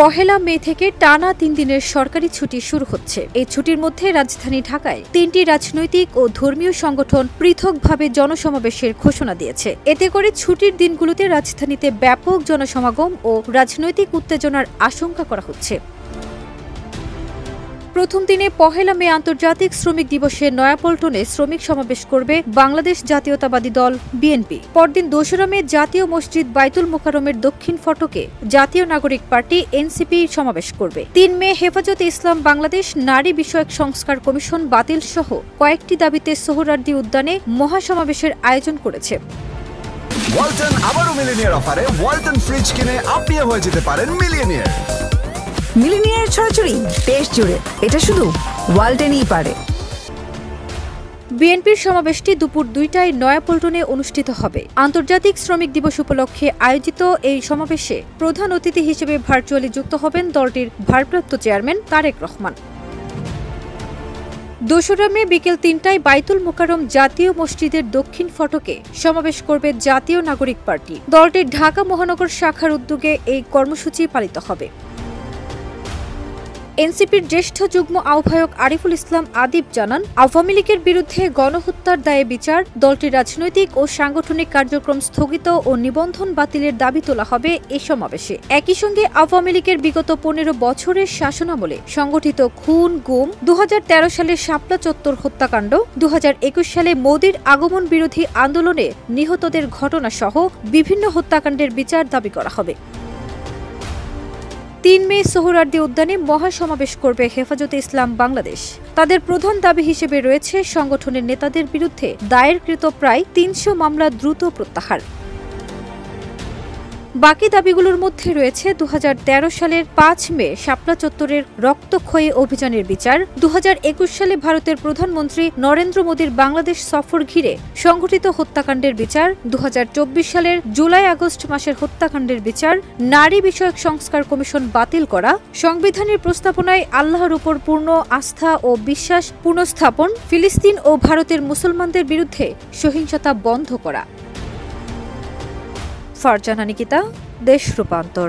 পহেলা মে থেকে টানা ৩ দিনের সরকারি ছুটি শুরু হচ্ছে। এই ছুটির মধ্যে রাজধানী ঢাকায় ৩টি রাজনৈতিক ও ধর্মীয় সংগঠন পৃথকভাবে জনসমাবেশের ঘোষণা দিয়েছে। এতে করে ছুটির দিনগুলোতে রাজধানীতে ব্যাপক জনসমাগম ও রাজনৈতিক উত্তেজনার আশঙ্কা করা হচ্ছে। প্রথম দিনে পহেলা মে আন্তর্জাতিক শ্রমিক দিবসে নয়াপল্টনে শ্রমিক সমাবেশ করবে বাংলাদেশ জাতীয়তাবাদী দল বিএনপি। পরদিন ২রা মে জাতীয় মসজিদ বাইতুল মোকাররমের দক্ষিণ ফটকে জাতীয় নাগরিক পার্টি এনসিপি সমাবেশ করবে। ৩ মে হেফাজতে ইসলাম বাংলাদেশ নারী বিষয়ক সংস্কার কমিশন বাতিল সহ কয়েকটি দাবিতে সোহরাওয়ার্দী উদ্যানে মহাসমাবেশের আয়োজন করেছে। ওয়ালটন আবারও মিলিনিয়ার অফারে ওয়ালটন ফ্রিজ কিনে আপনিও হয়ে যেতে পারেন মিলিয়নিয়ার। মিলিনিয়ার ছড়াছড়ি দেশ জুড়ে, এটা শুধু ওয়ালটেনই পারে। বিএনপির সমাবেশটি দুপুর ২টায় নয়াপল্টনে অনুষ্ঠিত হবে। আন্তর্জাতিক শ্রমিক দিবস উপলক্ষে আয়োজিত এই সমাবেশে প্রধান অতিথি হিসেবে ভার্চুয়ালি যুক্ত হবেন দলটির ভারপ্রাপ্ত চেয়ারম্যান তারেক রহমান। ২রা মে বিকেল ৩টায় বাইতুল মোকাররম জাতীয় মসজিদের দক্ষিণ ফটকে সমাবেশ করবে জাতীয় নাগরিক পার্টি। দলটির ঢাকা মহানগর শাখার উদ্যোগে এই কর্মসূচি পালিত হবে। এনসিপির জ্যেষ্ঠ যুগ্ম আহ্বায়ক আরিফুল ইসলাম আদিব জানান, আওয়ামী লীগের বিরুদ্ধে গণহত্যার দায়ে বিচার, দলটির রাজনৈতিক ও সাংগঠনিক কার্যক্রম স্থগিত ও নিবন্ধন বাতিলের দাবি তোলা হবে এই সমাবেশে। একই সঙ্গে আওয়ামী লীগের বিগত ১৫ বছরের শাসনামলে সংগঠিত খুন, গুম, ২০১৩ সালে শাপলা চত্বর হত্যাকাণ্ড, ২০২১ সালে মোদির আগমন বিরোধী আন্দোলনে নিহতদের ঘটনা সহ বিভিন্ন হত্যাকাণ্ডের বিচার দাবি করা হবে। ৩ মে সোহরাওয়ার্দী উদ্যানে মহাসমাবেশ করবে হেফাজতে ইসলাম বাংলাদেশ। তাদের প্রধান দাবি হিসেবে রয়েছে সংগঠনের নেতাদের বিরুদ্ধে দায়েরকৃত প্রায় ৩০০ মামলা দ্রুত প্রত্যাহার। বাকি দাবিগুলোর মধ্যে রয়েছে ২০১৩ সালের ৫ মে শাপলা চত্বরের রক্তক্ষয়ী অভিযানের বিচার, ২০২১ সালে ভারতের প্রধানমন্ত্রী নরেন্দ্র মোদির বাংলাদেশ সফর ঘিরে সংঘটিত হত্যাকাণ্ডের বিচার, ২০২৪ সালের জুলাই-আগস্ট মাসের হত্যাকাণ্ডের বিচার, নারী বিষয়ক সংস্কার কমিশন বাতিল করা, সংবিধানের প্রস্তাবনায় আল্লাহর উপর পূর্ণ আস্থা ও বিশ্বাস পুনঃস্থাপন, ফিলিস্তিন ও ভারতের মুসলমানদের বিরুদ্ধে সহিংসতা বন্ধ করা। ফারজানা নিকিতা, দেশ রূপান্তর।